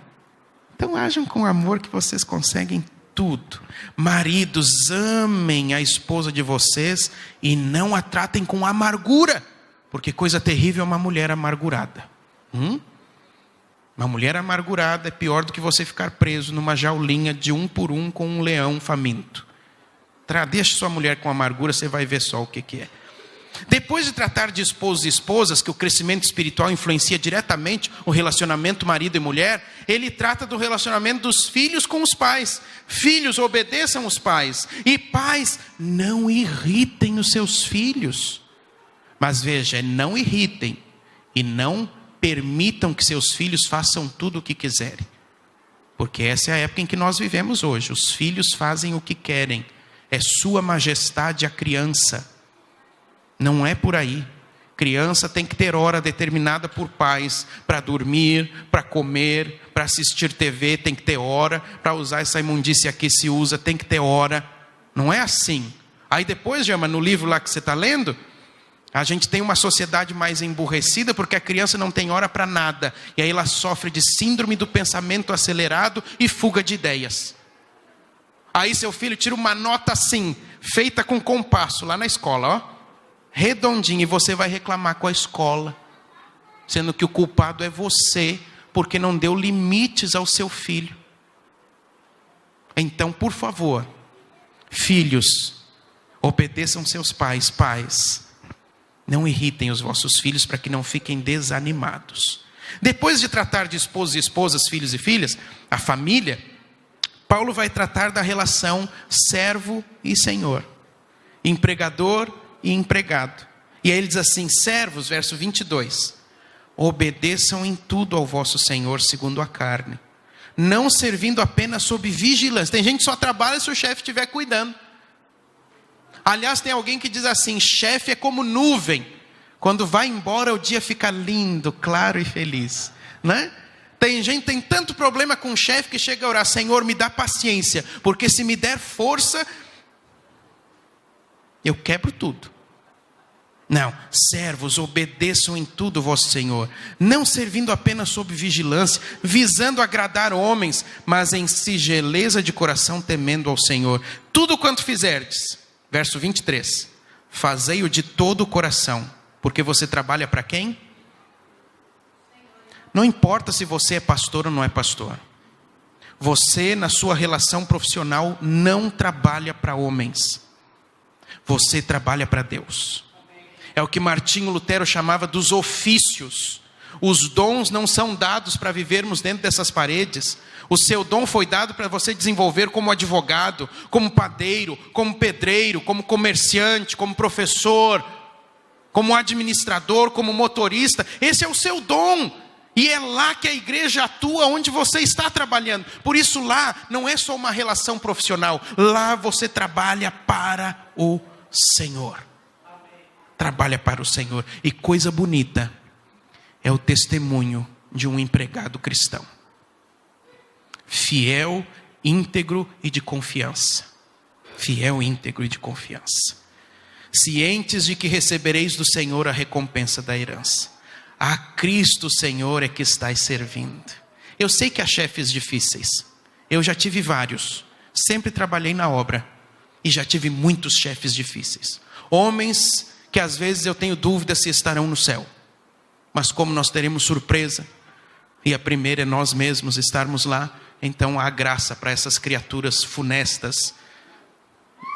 Então ajam com amor que vocês conseguem tudo. Maridos, amem a esposa de vocês e não a tratem com amargura, porque coisa terrível é uma mulher amargurada. Uma mulher amargurada é pior do que você ficar preso numa jaulinha de 1 por 1 com um leão faminto. Deixa sua mulher com amargura, você vai ver só o que é. Depois de tratar de esposos e esposas, que o crescimento espiritual influencia diretamente o relacionamento marido e mulher, ele trata do relacionamento dos filhos com os pais. Filhos, obedeçam os pais. E pais, não irritem os seus filhos. Mas veja, não irritem e não permitam que seus filhos façam tudo o que quiserem. Porque essa é a época em que nós vivemos hoje. Os filhos fazem o que querem. É sua majestade a criança. Não é por aí. Criança tem que ter hora determinada por pais para dormir, para comer, para assistir TV, tem que ter hora. Para usar essa imundícia aqui se usa, tem que ter hora. Não é assim. Aí depois, Jama, no livro lá que você está lendo, a gente tem uma sociedade mais emburrecida porque a criança não tem hora para nada. E aí ela sofre de síndrome do pensamento acelerado e fuga de ideias. Aí seu filho tira uma nota assim, feita com compasso lá na escola, ó, redondinho, e você vai reclamar com a escola, sendo que o culpado é você, porque não deu limites ao seu filho. Então, por favor, filhos, obedeçam seus pais. Pais, não irritem os vossos filhos para que não fiquem desanimados. Depois de tratar de esposos e esposas, filhos e filhas, a família, Paulo vai tratar da relação servo e senhor, empregador e empregado. E aí ele diz assim, servos, verso 22, obedeçam em tudo ao vosso Senhor segundo a carne, não servindo apenas sob vigilância. Tem gente que só trabalha se o chefe estiver cuidando. Aliás, tem alguém que diz assim, chefe é como nuvem, quando vai embora o dia fica lindo, claro e feliz, né? Tem gente, tem tanto problema com o chefe que chega a orar, Senhor, me dá paciência, porque se me der força, eu quebro tudo. Não, servos, obedeçam em tudo o vosso Senhor, não servindo apenas sob vigilância, visando agradar homens, mas em singeleza de coração, temendo ao Senhor. Tudo quanto fizerdes, verso 23, fazei-o de todo o coração, porque você trabalha para quem? Não importa se você é pastor ou não é pastor. Você, na sua relação profissional, não trabalha para homens. Você trabalha para Deus. É o que Martinho Lutero chamava dos ofícios. Os dons não são dados para vivermos dentro dessas paredes. O seu dom foi dado para você desenvolver como advogado, como padeiro, como pedreiro, como comerciante, como professor, como administrador, como motorista. Esse é o seu dom. E é lá que a igreja atua, onde você está trabalhando. Por isso lá não é só uma relação profissional. Lá você trabalha para o Senhor. Trabalha para o Senhor. E coisa bonita é o testemunho de um empregado cristão. Fiel, íntegro e de confiança. Fiel, íntegro e de confiança. Cientes de que recebereis do Senhor a recompensa da herança. A Cristo Senhor é que estais servindo. Eu sei que há chefes difíceis. Eu já tive vários. Sempre trabalhei na obra. E já tive muitos chefes difíceis. Homens que às vezes eu tenho dúvida se estarão no céu. Mas como nós teremos surpresa, e a primeira é nós mesmos estarmos lá, então há graça para essas criaturas funestas,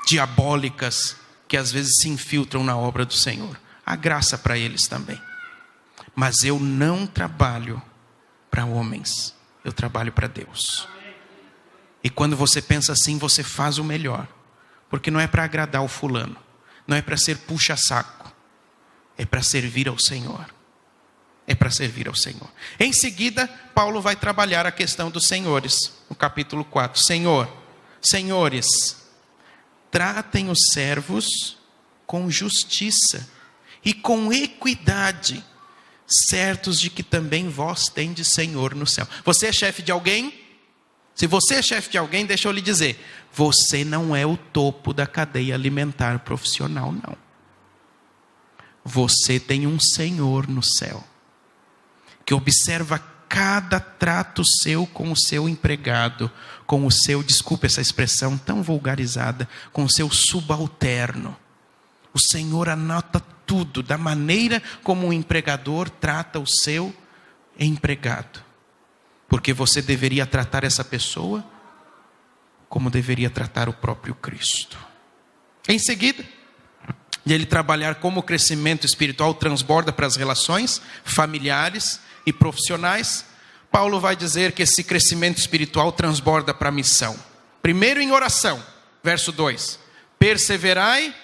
diabólicas, que às vezes se infiltram na obra do Senhor. Há graça para eles também. Mas eu não trabalho para homens, eu trabalho para Deus. E quando você pensa assim, você faz o melhor. Porque não é para agradar o fulano, não é para ser puxa-saco, é para servir ao Senhor. É para servir ao Senhor. Em seguida, Paulo vai trabalhar a questão dos senhores, no capítulo 4. Senhores, tratem os servos com justiça e com equidade, certos de que também vós tendes Senhor no céu. Você é chefe de alguém? Se você é chefe de alguém, deixa eu lhe dizer, você não é o topo da cadeia alimentar profissional, não. Você tem um Senhor no céu, que observa cada trato seu com o seu empregado, com o seu, desculpe essa expressão tão vulgarizada, com o seu subalterno. O Senhor anota tudo, da maneira como o empregador trata o seu empregado. Porque você deveria tratar essa pessoa como deveria tratar o próprio Cristo. Em seguida, de ele trabalhar como o crescimento espiritual transborda para as relações familiares e profissionais, Paulo vai dizer que esse crescimento espiritual transborda para a missão. Primeiro em oração, verso 2. Perseverai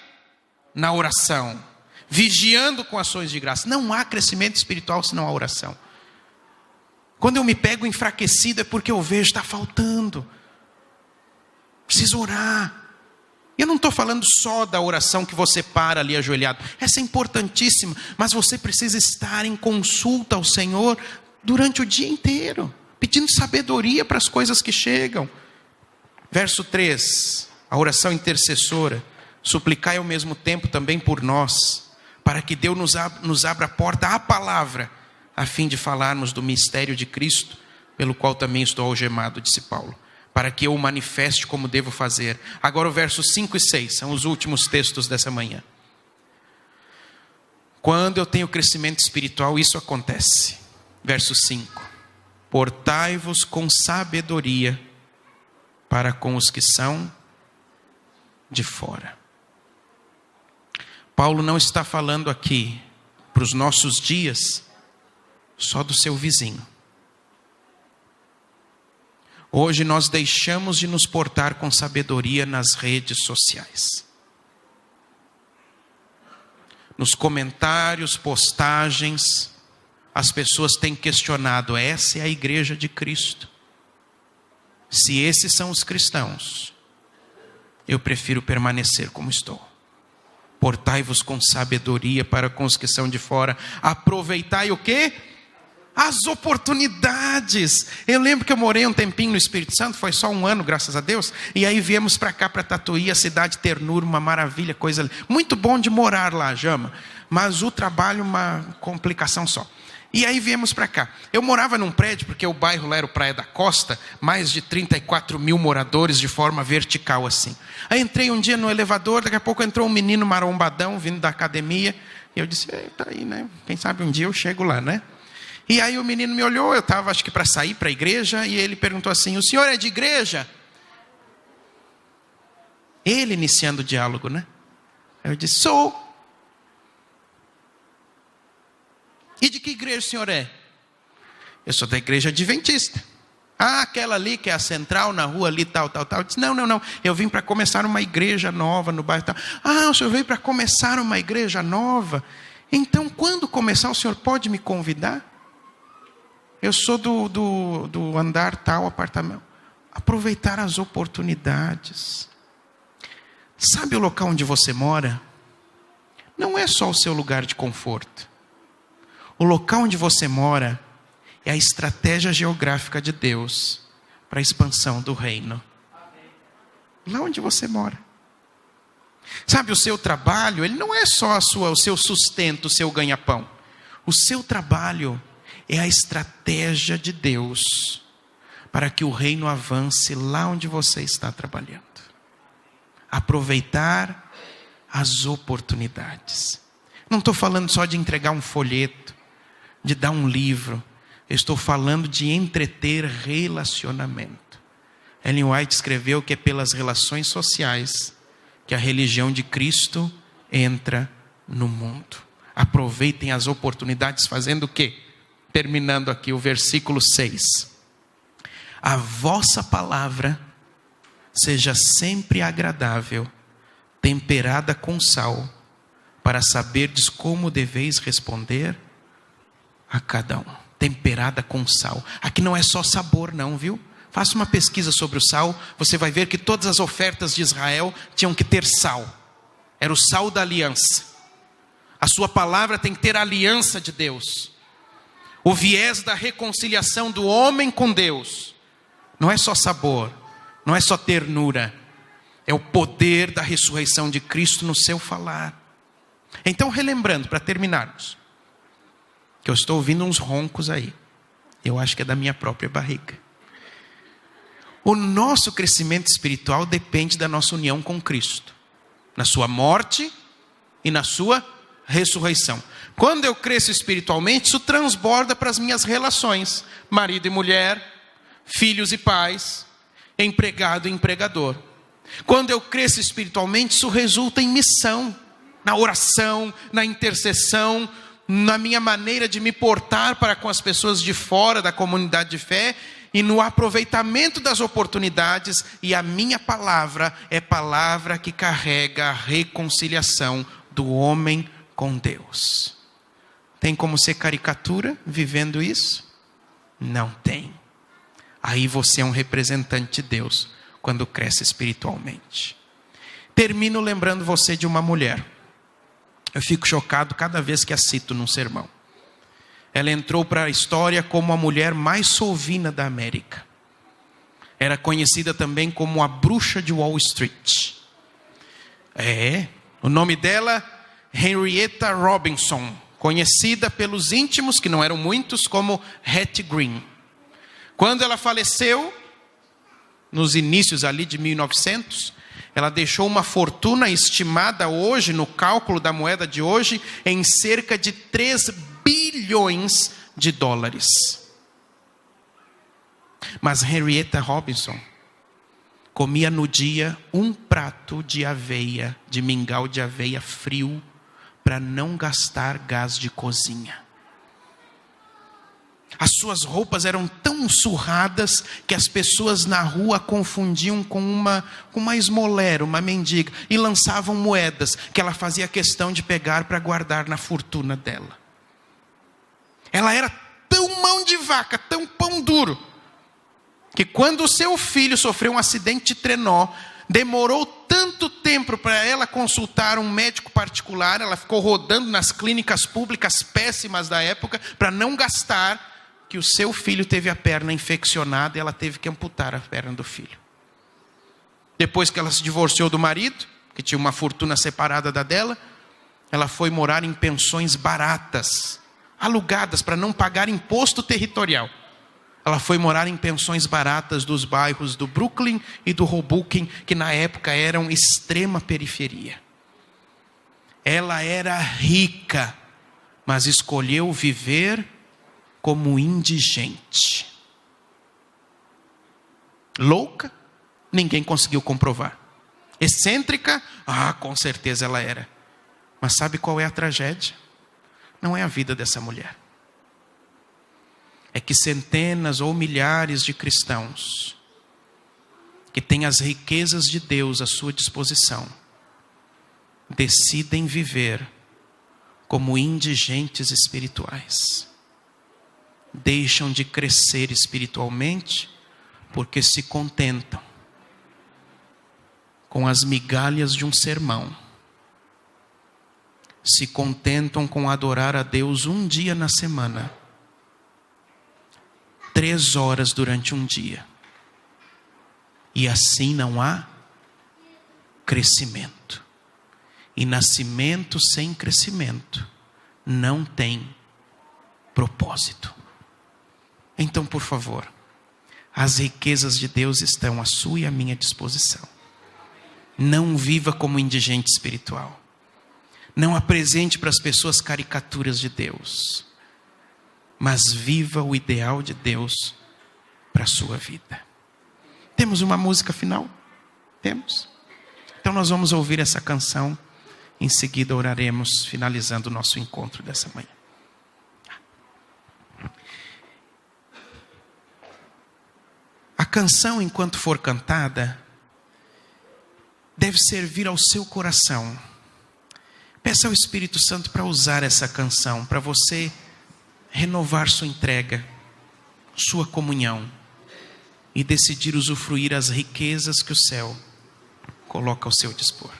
na oração, vigiando com ações de graça. Não há crescimento espiritual senão a oração. Quando eu me pego enfraquecido é porque eu vejo está faltando. Preciso orar. Eu não estou falando só da oração que você para ali ajoelhado. Essa é importantíssima, mas você precisa estar em consulta ao Senhor durante o dia inteiro, pedindo sabedoria para as coisas que chegam. Verso 3, a oração intercessora. Suplicai ao mesmo tempo também por nós, para que Deus nos abra a porta à palavra, a fim de falarmos do mistério de Cristo, pelo qual também estou algemado, disse Paulo, para que eu o manifeste como devo fazer. Agora o versos 5 e 6, são os últimos textos dessa manhã. Quando eu tenho crescimento espiritual, isso acontece. Verso 5, portai-vos com sabedoria para com os que são de fora. Paulo não está falando aqui, para os nossos dias, só do seu vizinho. Hoje nós deixamos de nos portar com sabedoria nas redes sociais. Nos comentários, postagens, as pessoas têm questionado, essa é a igreja de Cristo? Se esses são os cristãos, eu prefiro permanecer como estou. Portai-vos com sabedoria para com os que são de fora. Aproveitai o quê? As oportunidades. Eu lembro que eu morei um tempinho no Espírito Santo, foi só 1 ano, graças a Deus. E aí viemos para cá, para Tatuí, a cidade ternura, uma maravilha, coisa muito bom de morar lá, Jama. Mas o trabalho, uma complicação só. E aí viemos para cá. Eu morava num prédio, porque o bairro lá era o Praia da Costa, mais de 34 mil moradores de forma vertical assim. Aí entrei um dia no elevador, daqui a pouco entrou um menino marombadão, vindo da academia. E eu disse, tá aí, né? Quem sabe um dia eu chego lá, né? E aí o menino me olhou, eu estava acho que para sair para a igreja, e ele perguntou assim, o senhor é de igreja? Ele iniciando o diálogo, né? Eu disse, sou. E de que igreja o senhor é? Eu sou da igreja adventista. Ah, aquela ali que é a central, na rua ali, tal. Eu disse, não. Eu vim para começar uma igreja nova no bairro tal. Ah, o senhor veio para começar uma igreja nova? Então, quando começar, o senhor pode me convidar? Eu sou do andar tal, apartamento. Aproveitar as oportunidades. Sabe o local onde você mora? Não é só o seu lugar de conforto. O local onde você mora é a estratégia geográfica de Deus para a expansão do reino. Lá onde você mora. Sabe, o seu trabalho, ele não é só o seu sustento, o seu ganha-pão. O seu trabalho é a estratégia de Deus para que o reino avance lá onde você está trabalhando. Aproveitar as oportunidades. Não estou falando só de entregar um folheto, de dar um livro. Eu estou falando de entreter relacionamento. Ellen White escreveu que é pelas relações sociais que a religião de Cristo entra no mundo. Aproveitem as oportunidades fazendo o quê? Terminando aqui o versículo 6. A vossa palavra seja sempre agradável, temperada com sal, para saberdes como deveis responder a cada um. Temperada com sal. Aqui não é só sabor não, viu? Faça uma pesquisa sobre o sal, você vai ver que todas as ofertas de Israel tinham que ter sal. Era o sal da aliança. A sua palavra tem que ter a aliança de Deus. O viés da reconciliação do homem com Deus. Não é só sabor, não é só ternura. É o poder da ressurreição de Cristo no seu falar. Então, relembrando, para terminarmos, que eu estou ouvindo uns roncos aí. Eu acho que é da minha própria barriga. O nosso crescimento espiritual depende da nossa união com Cristo. Na sua morte e na sua ressurreição. Quando eu cresço espiritualmente, isso transborda para as minhas relações. Marido e mulher, filhos e pais, empregado e empregador. Quando eu cresço espiritualmente, isso resulta em missão, na oração, na intercessão, na minha maneira de me portar para com as pessoas de fora da comunidade de fé e no aproveitamento das oportunidades. E a minha palavra é palavra que carrega a reconciliação do homem com Deus. Tem como ser caricatura vivendo isso? Não tem. Aí você é um representante de Deus quando cresce espiritualmente. Termino lembrando você de uma mulher. Eu fico chocado cada vez que a cito num sermão. Ela entrou para a história como a mulher mais sovina da América. Era conhecida também como a bruxa de Wall Street. O nome dela, Henrietta Robinson, conhecida pelos íntimos, que não eram muitos, como Hattie Green. Quando ela faleceu, nos inícios ali de 1900, ela deixou uma fortuna estimada hoje, no cálculo da moeda de hoje, em cerca de 3 bilhões de dólares. Mas Henrietta Robinson comia no dia um prato de aveia, de mingau de aveia frio, para não gastar gás de cozinha. As suas roupas eram tão surradas que as pessoas na rua confundiam com uma esmolera, uma mendiga, e lançavam moedas que ela fazia questão de pegar para guardar na fortuna dela. Ela era tão mão de vaca, tão pão duro, que quando o seu filho sofreu um acidente de trenó, demorou tanto tempo para ela consultar um médico particular, ela ficou rodando nas clínicas públicas péssimas da época para não gastar, que o seu filho teve a perna infeccionada e ela teve que amputar a perna do filho. Depois que ela se divorciou do marido, que tinha uma fortuna separada da dela, ela foi morar em pensões baratas, alugadas para não pagar imposto territorial. Ela foi morar em pensões baratas dos bairros do Brooklyn e do Hoboken, que na época eram extrema periferia. Ela era rica, mas escolheu viver como indigente. Louca? Ninguém conseguiu comprovar. Excêntrica? Com certeza ela era. Mas sabe qual é a tragédia? Não é a vida dessa mulher. É que centenas ou milhares de cristãos que têm as riquezas de Deus à sua disposição decidem viver como indigentes espirituais. Deixam de crescer espiritualmente porque se contentam com as migalhas de um sermão. Se contentam com adorar a Deus um dia na semana, 3 horas durante um dia. E assim não há crescimento. E nascimento sem crescimento não tem propósito. Então, por favor, as riquezas de Deus estão à sua e à minha disposição. Não viva como indigente espiritual. Não apresente para as pessoas caricaturas de Deus. Mas viva o ideal de Deus para a sua vida. Temos uma música final? Temos? Então nós vamos ouvir essa canção. Em seguida oraremos, finalizando o nosso encontro dessa manhã. A canção, enquanto for cantada, deve servir ao seu coração. Peça ao Espírito Santo para usar essa canção, para você renovar sua entrega, sua comunhão, e decidir usufruir as riquezas que o céu coloca ao seu dispor.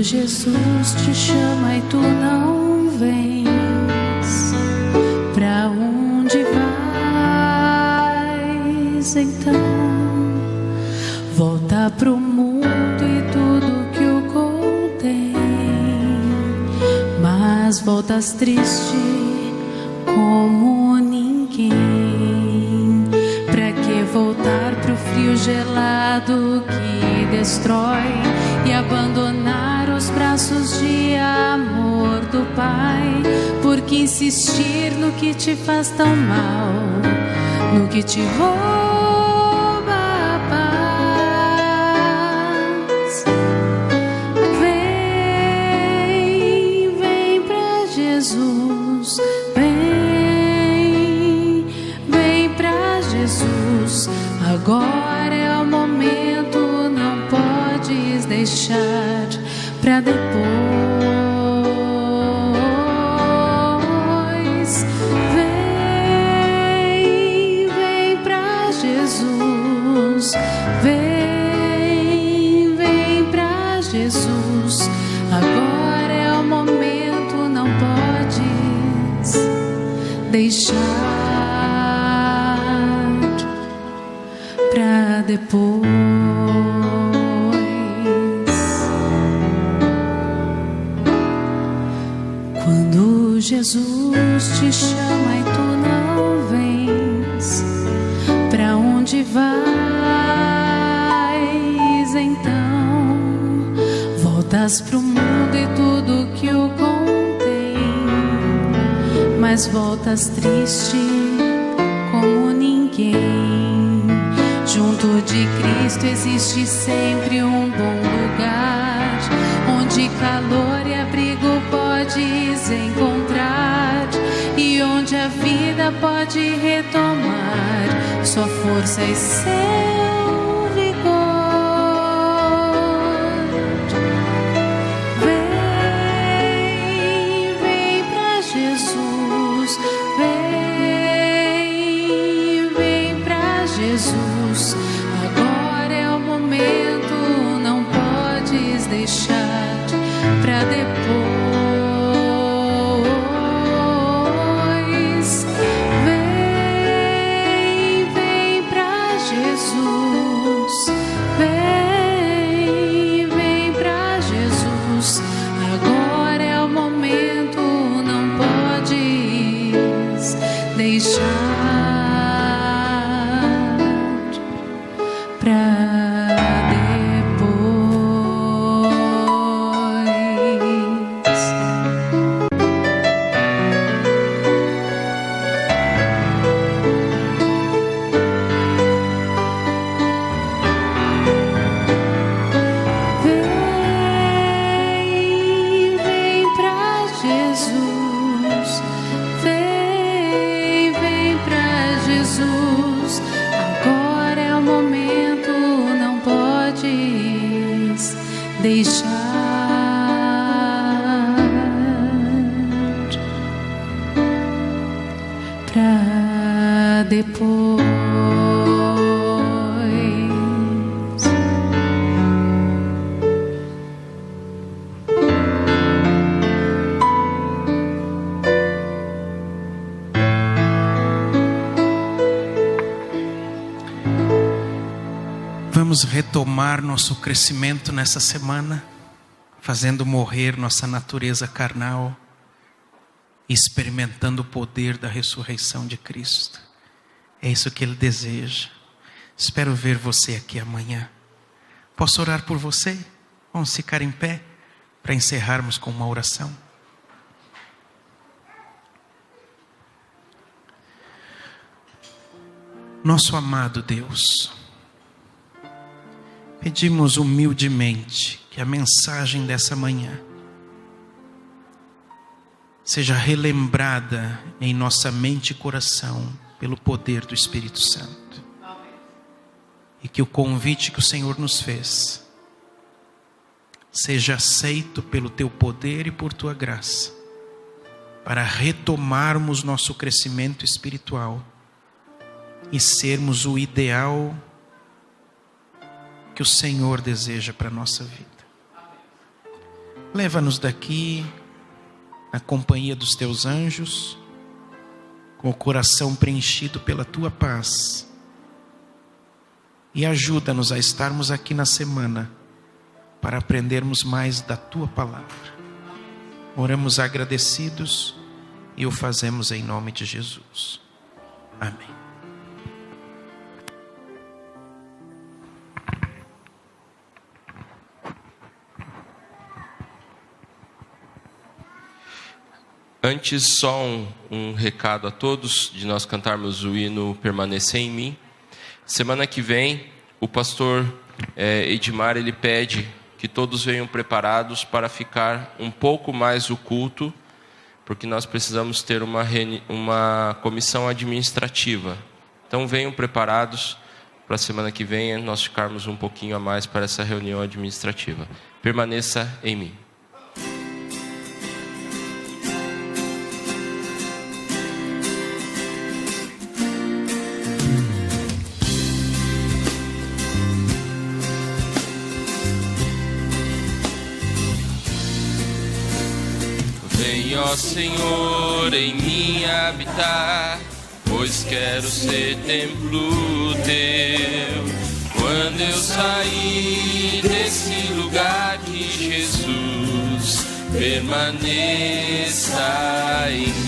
Jesus te chama e tu não vens, pra onde vais então? Volta pro mundo e tudo que o contém, mas voltas triste como ninguém. Pra que voltar pro frio gelado que destrói e abandonar os braços de amor do Pai? Por que insistir no que te faz tão mal, no que te rouba a paz? Vem pra Jesus, vem pra Jesus. Agora é o momento, não podes deixar pra depois. Vem pra Jesus, vem pra Jesus. Agora é o momento, não podes deixar pra depois. Quando Jesus te chama e tu não vens, pra onde vais então? Voltas pro mundo e tudo que o contém, mas voltas triste como ninguém. Junto de Cristo existe sempre um bom lugar, onde calor e abrigo podes encontrar, e onde a vida pode retomar sua força e seu vigor. Vem pra Jesus, vem pra Jesus. Agora é o momento, não podes deixar pra depois. Vem pra Jesus, vem pra Jesus. Agora é o momento, não podes deixar pra depois. Vem pra Jesus, vem pra Jesus. Agora é o momento, não podes deixar pra depois. Vamos retomar nosso crescimento nessa semana, fazendo morrer nossa natureza carnal e experimentando o poder da ressurreição de Cristo. É isso que Ele deseja. Espero ver você aqui amanhã. Posso orar por você? Vamos ficar em pé para encerrarmos com uma oração. Nosso amado Deus, pedimos humildemente que a mensagem dessa manhã seja relembrada em nossa mente e coração pelo poder do Espírito Santo. E que o convite que o Senhor nos fez seja aceito pelo Teu poder e por Tua graça, para retomarmos nosso crescimento espiritual e sermos o ideal que o Senhor deseja para a nossa vida. Leva-nos daqui na companhia dos Teus anjos, com o coração preenchido pela Tua paz, e ajuda-nos a estarmos aqui na semana para aprendermos mais da Tua palavra. Oramos agradecidos e o fazemos em nome de Jesus. Amém. Antes, só um recado a todos, de nós cantarmos o hino Permanecer em Mim. Semana que vem, o pastor Edmar, ele pede que todos venham preparados para ficar um pouco mais o culto, porque nós precisamos ter uma comissão administrativa. Então venham preparados para a semana que vem nós ficarmos um pouquinho a mais para essa reunião administrativa. Permaneça em mim. Vem, ó Senhor, em mim habitar, pois quero ser templo teu. Quando eu sair desse lugar, que Jesus permaneça em mim.